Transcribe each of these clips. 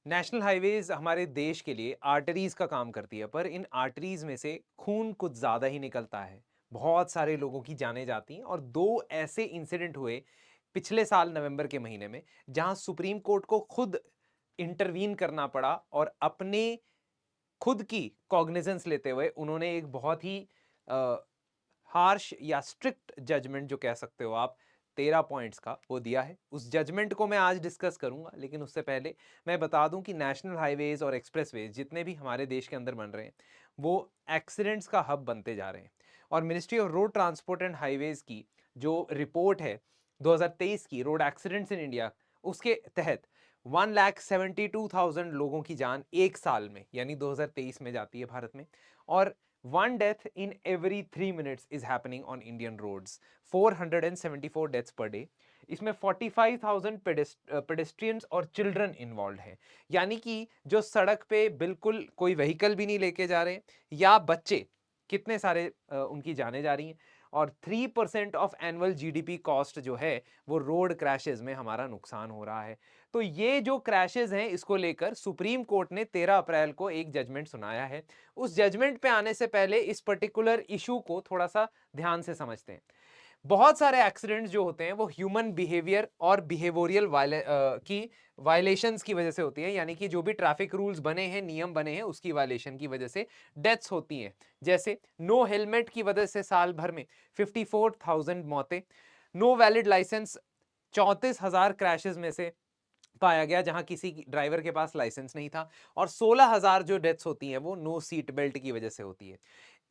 National highways हमारे देश के लिए आर्टरीज का काम करती है, पर इन आर्टरीज में से खून कुछ ज्यादा ही निकलता है। बहुत सारे लोगों की जानें जाती हैं और दो ऐसे इंसिडेंट हुए पिछले साल नवंबर के महीने में, जहां सुप्रीम कोर्ट को खुद इंटरवीन करना पड़ा और अपने खुद की कॉग्निजेंस लेते हुए उन्होंने एक बहुत ही हार्श या स्ट्रिक्ट जजमेंट, जो कह सकते हो आप, 13 पॉइंट्स का वो दिया है। उस जजमेंट को मैं आज डिस्कस करूंगा, लेकिन उससे पहले मैं बता दूं कि नेशनल हाईवेज और एक्सप्रेसवेज जितने भी हमारे देश के अंदर बन रहे हैं, वो एक्सीडेंट्स का हब बनते जा रहे हैं। और ministry of road transport and highways की जो रिपोर्ट है 2023 की, रोड एक्सीडेंट्स इन इंडिया, उसके तहत 1,72,000 लोगों की जान एक साल में यानी 2023 में जाती है भारत में। और one death in every 3 minutes is happening on Indian roads. 474 deaths per day. इसमें 45,000 पेडेस्ट्रियंस और चिल्ड्रन इन्वॉल्व हैं। यानी कि जो सड़क पे बिल्कुल कोई व्हीकल भी नहीं लेके जा रहे या बच्चे, कितने सारे उनकी जाने जा रही हैं। और 3% ऑफ एनुअल जीडीपी कॉस्ट जो है वो रोड क्रैशेस में हमारा नुकसान हो रहा है। तो ये जो क्रैशेस हैं, इसको लेकर सुप्रीम कोर्ट ने 13 अप्रैल को एक जजमेंट सुनाया है। उस जजमेंट पे आने से पहले इस पर्टिकुलर इशू को थोड़ा सा ध्यान से समझते हैं। बहुत सारे एक्सीडेंट्स जो होते हैं वो ह्यूमन बिहेवियर और बिहेवियरल की वायलेशंस की वजह से होती है, यानी कि जो भी ट्रैफिक रूल्स बने हैं, नियम बने हैं, उसकी वायलेशन की वजह से डेथ्स होती हैं। जैसे नो हेलमेट की वजह से साल भर में 54,000 मौतें, नो वैलिड लाइसेंस 34,000 क्रैशेस में से पाया गया जहां किसी ड्राइवर के पास लाइसेंस नहीं था, और 16,000 जो डेथ्स होती हैं वो नो सीट बेल्ट की वजह से होती है।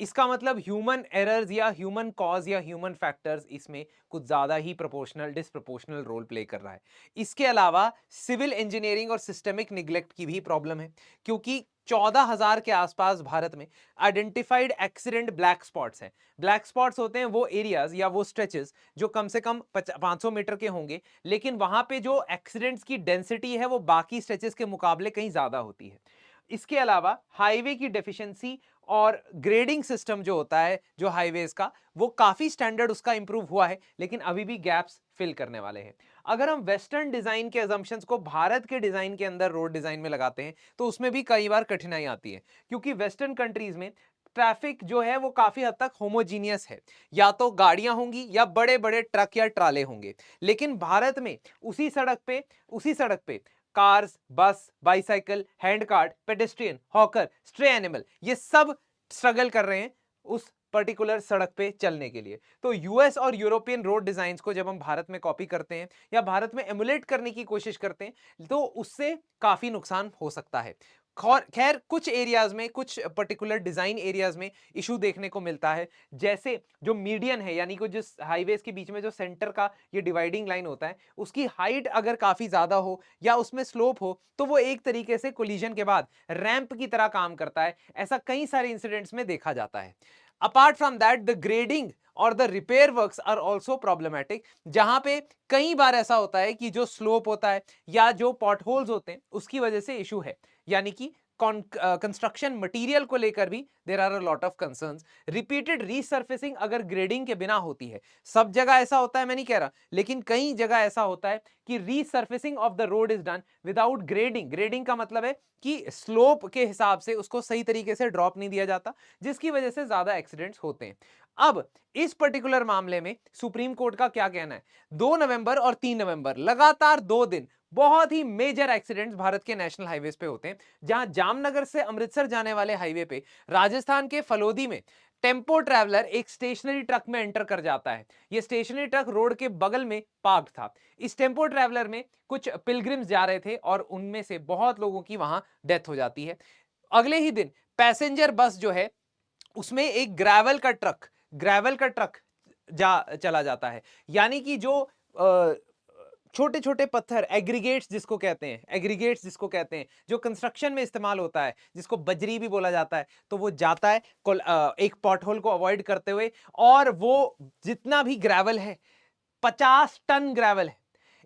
इसका मतलब ह्यूमन एरर्स या ह्यूमन कॉज या ह्यूमन फैक्टर्स इसमें कुछ ज्यादा ही प्रोपोर्शनल डिसप्रोपोर्शनल रोल प्ले कर रहा है। इसके अलावा सिविल इंजीनियरिंग और सिस्टमिक निग्लेक्ट की भी प्रॉब्लम है, क्योंकि 14,000 के आसपास भारत में आइडेंटिफाइड एक्सीडेंट ब्लैक स्पॉट्स हैं। ब्लैक स्पॉट्स होते हैं वो एरियाज या वो स्ट्रेचेस जो कम से कम 500 मीटर के होंगे, लेकिन वहां पे जो एक्सीडेंट्स की डेंसिटी है वो बाकी स्ट्रेचेस के मुकाबले कहीं ज्यादा होती है। इसके अलावा हाईवे की डेफिशिएंसी और ग्रेडिंग सिस्टम जो होता है जो हाईवेज का, वो काफी स्टैंडर्ड उसका इंप्रूव हुआ है, लेकिन अभी भी गैप्स फिल करने वाले हैं। अगर हम वेस्टर्न डिजाइन के अजम्पशंस को भारत के डिजाइन के अंदर रोड डिजाइन में लगाते हैं, तो उसमें भी कई बार कठिनाई आती है, क्योंकि वेस्टर्न कंट्रीज में ट्रैफिक जो है वो काफी हद तक होमोजीनियस है। या तो गाड़ियां होंगी या बड़े बड़े ट्रक या ट्राले होंगे। लेकिन भारत में उसी सड़क पे कार्स, बस, bicycle, hand cart, pedestrian, hawker, stray animal, ये सब स्ट्रगल कर रहे हैं उस पर्टिकुलर सड़क पे चलने के लिए। तो यूएस और यूरोपियन रोड डिजाइन्स को जब हम भारत में कॉपी करते हैं या भारत में एमुलेट करने की कोशिश करते हैं, तो उससे काफी नुकसान हो सकता है। खैर कुछ एरियाज में, कुछ पर्टिकुलर डिजाइन एरियाज में इशू देखने को मिलता है। जैसे जो मीडियन है, यानी कि जिस हाईवेज के बीच में जो सेंटर का ये डिवाइडिंग लाइन होता है, उसकी हाइट अगर काफी ज्यादा हो या उसमें स्लोप हो, तो वो एक तरीके से कोलिजन के बाद रैंप की तरह काम करता है। ऐसा कई सारे इंसिडेंट्स में देखा जाता है। Apart from that, the grading और the repair works are also problematic, जहां पे कई बार ऐसा होता है कि जो स्लोप होता है या जो पॉट होल्स होते हैं उसकी वजह से इशू है। यानी कि कंस्ट्रक्शन मटेरियल को लेकर भी there are a lot of concerns. Repeated resurfacing अगर ग्रेडिंग के बिना होती है, सब जगह ऐसा होता है मैं नहीं कह रहा, लेकिन कई जगह ऐसा होता है कि रीसर्फेसिंग of the road is done without grading. Grading का मतलब है कि स्लोप के हिसाब से उसको सही तरीके से ड्रॉप नहीं दिया जाता, जिसकी वजह से ज्यादा एक्सीडेंट्स होते हैं। अब इस पर्टिकुलर मामले में सुप्रीम कोर्ट का क्या कहना है? 2 नवंबर और 3 नवंबर लगातार 2 दिन बहुत ही मेजर एक्सीडेंट्स भारत के नेशनल हाईवेज पे होते हैं, जहां जामनगर से अमृतसर जाने वाले हाईवे पे राजस्थान के फलोदी में टेम्पो ट्रैवलर एक स्टेशनरी ट्रक में एंटर कर जाता है। यह स्टेशनरी ट्रक रोड के बगल में पार्क्ड था। इस टेम्पो ट्रैवलर में कुछ पिलग्रिम्स जा रहे थे और उनमें से बहुत लोगों की वहां डेथ हो जाती है। अगले ही दिन पैसेंजर बस जो है उसमें एक ग्रेवल का ट्रक जा चला जाता है। यानी कि जो छोटे छोटे पत्थर, एग्रीगेट्स जिसको कहते हैं, जो कंस्ट्रक्शन में इस्तेमाल होता है, जिसको बजरी भी बोला जाता है, तो वो जाता है एक पॉटहोल को अवॉइड करते हुए, और वो जितना भी ग्रेवल है, 50 टन ग्रेवल है।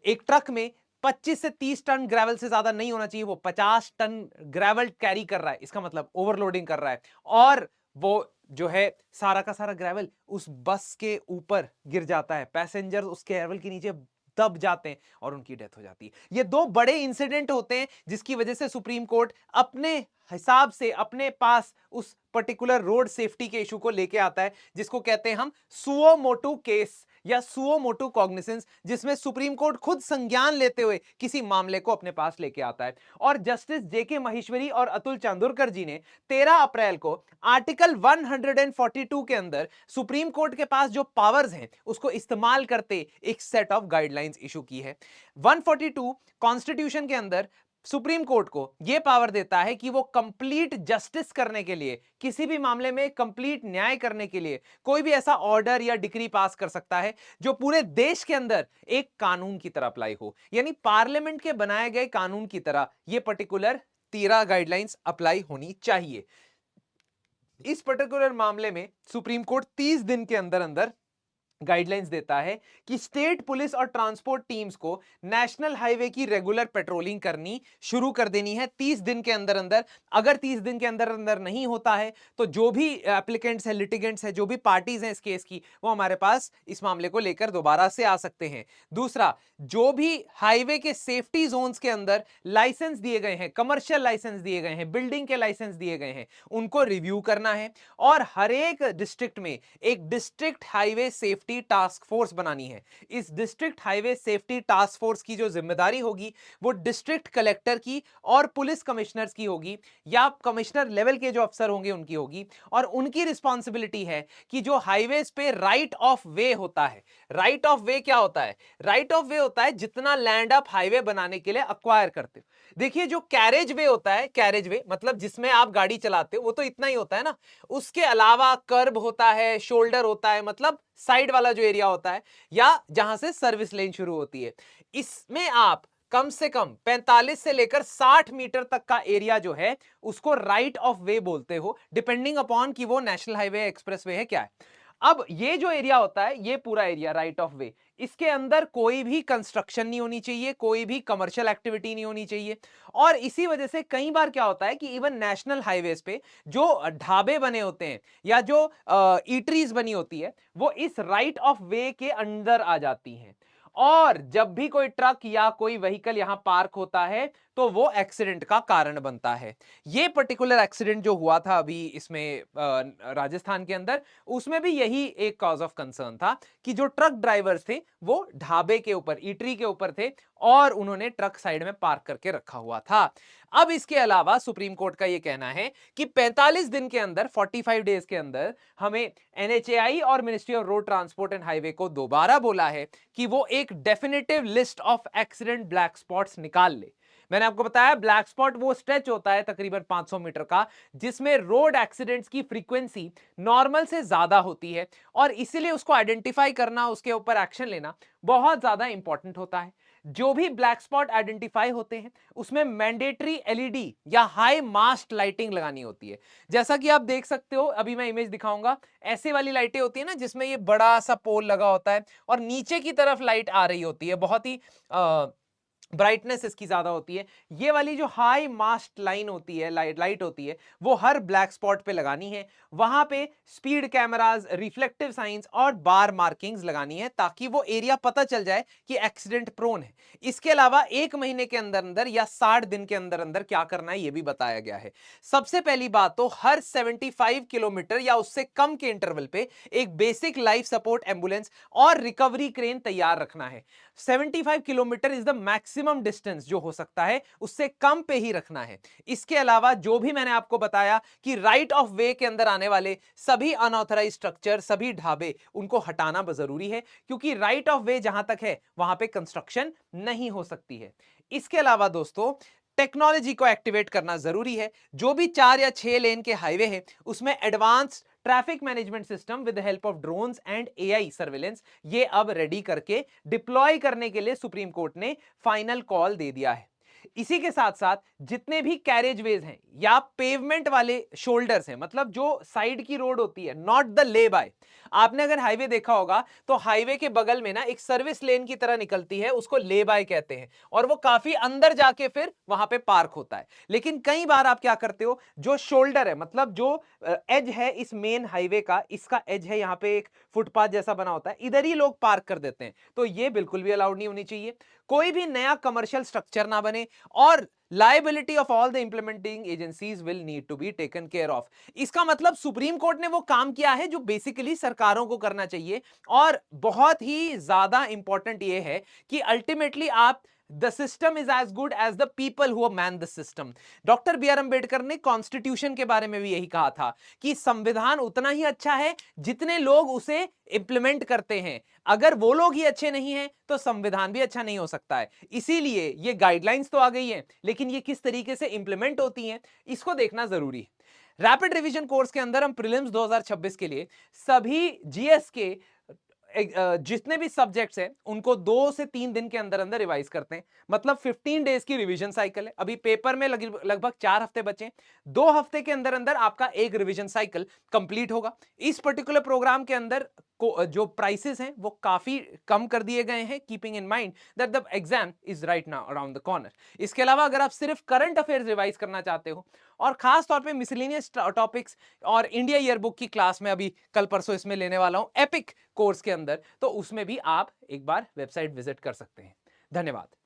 एक ट्रक में 25 से 30 टन ग्रेवल से ज्यादा नहीं होना चाहिए, वो 50 टन ग्रेवल कैरी कर रहा है, इसका मतलब ओवरलोडिंग कर रहा है। और वो जो है सारा का सारा ग्रेवल उस बस के ऊपर गिर जाता है। पैसेंजर उस ग्रेवल के नीचे दब जाते हैं और उनकी डेथ हो जाती है। ये दो बड़े इंसिडेंट होते हैं जिसकी वजह से सुप्रीम कोर्ट अपने हिसाब से अपने पास उस पर्टिकुलर रोड सेफ्टी के इशू को लेके आता है, जिसको कहते हैं हम सुओ मोटू केस या सुओ मोटू कॉग्निसेंस, जिसमें सुप्रीम कोर्ट खुद संज्ञान लेते हुए किसी मामले को अपने पास लेके आता है। और जस्टिस जेके महेश्वरी और अतुल चांदोरकर जी ने 13 अप्रैल को आर्टिकल 142 के अंदर सुप्रीम कोर्ट के पास जो पावर्स हैं उसको इस्तेमाल करते एक सेट ऑफ गाइडलाइंस इशू की है। 142 कॉन्स्टिट्यूशन के अंदर सुप्रीम कोर्ट को यह पावर देता है कि वो कंप्लीट जस्टिस करने के लिए, किसी भी मामले में कंप्लीट न्याय करने के लिए कोई भी ऐसा ऑर्डर या डिक्री पास कर सकता है जो पूरे देश के अंदर एक कानून की तरह अप्लाई हो, यानी पार्लियामेंट के बनाए गए कानून की तरह यह पर्टिकुलर 13 गाइडलाइंस अप्लाई होनी चाहिए। इस पर्टिकुलर मामले में सुप्रीम कोर्ट 30 दिन के अंदर अंदर गाइडलाइंस देता है कि स्टेट पुलिस और ट्रांसपोर्ट टीम्स को नेशनल हाईवे की रेगुलर पेट्रोलिंग करनी शुरू कर देनी है 30 दिन के अंदर अंदर। अगर 30 दिन के अंदर अंदर नहीं होता है तो जो भी एप्लीकेंट्स है, लिटिगेंट्स है, जो भी पार्टीज हैं इस केस की, वो हमारे पास इस मामले को लेकर दोबारा से आ सकते हैं। दूसरा, जो भी हाईवे के सेफ्टी जोन्स के अंदर लाइसेंस दिए गए हैं, कमर्शियल लाइसेंस दिए गए हैं, बिल्डिंग के लाइसेंस दिए गए हैं, उनको रिव्यू करना है और हर एक डिस्ट्रिक्ट में एक district highway safety task force बनानी है। इस district highway safety task force की जो जिम्मेदारी होगी वो डिस्ट्रिक्ट कलेक्टर की और पुलिस कमिश्नर्स की होगी, या कमिश्नर लेवल के जो अफसर होंगे उनकी होगी। और उनकी रिस्पॉन्सिबिलिटी है कि जो हाईवेज पे राइट ऑफ वे होता है, राइट ऑफ वे क्या होता है? राइट ऑफ वे होता है जितना लैंड आप हाईवे बनाने के लिए अक्वायर करते हो। देखिए, जो कैरेज वे होता है, कैरेज वे मतलब जिसमें आप गाड़ी चलाते हो, वो तो इतना ही होता है ना। उसके अलावा कर्ब होता है, शोल्डर होता है, मतलब साइड वाला जो एरिया होता है, या जहां से सर्विस लेन शुरू होती है, इसमें आप कम से कम 45 से लेकर 60 मीटर तक का एरिया जो है उसको राइट ऑफ वे बोलते हो, डिपेंडिंग अपॉन कि वो नेशनल हाईवे, एक्सप्रेस वे है, क्या है। अब ये जो एरिया होता है, ये पूरा एरिया राइट ऑफ वे, इसके अंदर कोई भी कंस्ट्रक्शन नहीं होनी चाहिए, कोई भी कमर्शियल एक्टिविटी नहीं होनी चाहिए। और इसी वजह से कई बार क्या होता है कि इवन नेशनल हाईवेज पे जो ढाबे बने होते हैं या जो ईटरीज बनी होती है, वो इस राइट ऑफ वे के अंदर आ जाती हैं। और जब भी कोई ट्रक या कोई व्हीकल यहां पार्क होता है तो वो एक्सीडेंट का कारण बनता है। ये पर्टिकुलर एक्सीडेंट जो हुआ था अभी इसमें राजस्थान के अंदर, उसमें भी यही एक कॉज ऑफ कंसर्न था कि जो ट्रक ड्राइवर्स थे वो ढाबे के ऊपर, ईटरी के ऊपर थे और उन्होंने ट्रक साइड में पार्क करके रखा हुआ था। अब इसके अलावा सुप्रीम कोर्ट का यह कहना है कि 45 दिन के अंदर, 45 डेज के अंदर हमें एनएचएआई और ministry of road transport and highway को दोबारा बोला है कि वो एक definitive list of accident black spots निकाल ले। मैंने आपको बताया ब्लैक स्पॉट वो स्ट्रेच होता है तकरीबन 500 मीटर का जिसमें रोड एक्सीडेंट्स की फ्रीक्वेंसी नॉर्मल से ज्यादा होती है, और इसीलिए उसको आइडेंटिफाई करना, उसके ऊपर एक्शन लेना बहुत ज्यादा इंपॉर्टेंट होता है। जो भी ब्लैक स्पॉट आइडेंटिफाई होते हैं उसमें मैंडेटरी एलईडी या हाई मास्ट लाइटिंग लगानी होती है। जैसा कि आप देख सकते हो, अभी मैं इमेज दिखाऊंगा, ऐसे वाली लाइटें होती है ना जिसमें ये बड़ा सा पोल लगा होता है और नीचे की तरफ लाइट आ रही होती है, बहुत ही ब्राइटनेस इसकी ज्यादा होती है। ये वाली जो हाई मास्ट लाइन होती है, लाइट होती है, वो हर ब्लैक स्पॉट पे लगानी है। वहां पे स्पीड कैमरास, रिफ्लेक्टिव साइंस और बार मार्किंग्स लगानी है ताकि वो एरिया पता चल जाए कि एक्सीडेंट प्रोन है। इसके अलावा 1 महीने के अंदर अंदर या 60 दिन के अंदर अंदर क्या करना है ये भी बताया गया है। सबसे पहली बात तो हर 75 किलोमीटर या उससे कम के इंटरवल पे एक बेसिक लाइफ सपोर्ट एम्बुलेंस और रिकवरी क्रेन तैयार रखना है। 75 kilometre is the maximum distance जो हो सकता है, उससे कम पे ही रखना है। इसके अलावा जो भी मैंने आपको बताया कि राइट ऑफ वे के अंदर आने वाले सभी अनऑथराइज्ड स्ट्रक्चर, सभी ढाबे, उनको हटाना जरूरी है क्योंकि राइट ऑफ वे जहां तक है वहां पे कंस्ट्रक्शन नहीं हो सकती है। इसके अलावा दोस्तों टेक्नोलॉजी को एक्टिवेट करना जरूरी है। जो भी 4 या 6 लेन के हाईवे है उसमें advance traffic management system with help of drones and AI surveillance ये अब रेडी करके डिप्लॉय करने के लिए सुप्रीम कोर्ट ने फाइनल कॉल दे दिया है। इसी के साथ साथ जितने भी कैरेजवेज हैं या पेवमेंट वाले शोल्डर्स हैं, मतलब जो साइड की रोड होती है, नॉट द ले बाय। आपने अगर हाईवे देखा होगा तो हाईवे के बगल में ना एक सर्विस लेन की तरह निकलती है, उसको ले बाय कहते हैं, और वो काफी अंदर जाके फिर वहां पे पार्क होता है। लेकिन कई बार आप क्या करते हो, जो शोल्डर है, मतलब जो एज है इस मेन हाईवे का, इसका एज है, यहां पे एक फुटपाथ जैसा बना होता है, इधर ही लोग पार्क कर देते हैं। तो ये बिल्कुल भी अलाउड नहीं होनी चाहिए। कोई भी नया कमर्शियल स्ट्रक्चर ना बने, और liability of all the implementing agencies will need to be taken care of। इसका मतलब सुप्रीम कोर्ट ने वो काम किया है जो बेसिकली सरकारों को करना चाहिए। और बहुत ही ज्यादा इंपॉर्टेंट ये है कि अल्टीमेटली आप the system is as good as the people who man the system. Doctor B R Ambedkar ने कॉन्स्टिट्यूशन के बारे में भी यही कहा था कि संविधान उतना ही अच्छा है जितने लोग उसे इंप्लीमेंट करते हैं। अगर वो लोग ही अच्छे नहीं हैं तो संविधान भी अच्छा नहीं हो सकता है। इसीलिए ये गाइडलाइंस तो आ गई है, लेकिन ये किस तरीके से इंप्लीमेंट होती हैं इसको देखना जरूरी है। रैपिड रिवीजन कोर्स के अंदर हम प्रीलिम्स 2026 के लिए सभी जीएस के जितने भी सब्जेक्ट्स हैं उनको 2 से 3 दिन के अंदर अंदर रिवाइज करते हैं। मतलब 15 डेज की रिवीजन साइकिल है। अभी पेपर में लगभग 4 हफ्ते बचे हैं। 2 हफ्ते के अंदर अंदर आपका एक रिवीजन साइकिल कंप्लीट होगा। इस पर्टिकुलर प्रोग्राम के अंदर जो प्राइसेस हैं वो काफी कम कर दिए गए हैं, keeping in mind that the exam is right now around the corner. इसके अलावा अगर आप सिर्फ करंट अफेयर्स रिवाइज करना चाहते हो, और खास तौर पे मिसलेनियस टॉपिक्स और इंडिया ईयरबुक की क्लास में अभी कल परसों इसमें लेने वाला हूं एपिक कोर्स के अंदर, तो उसमें भी आप एक बार वेबसाइट विजिट कर सकते हैं। धन्यवाद।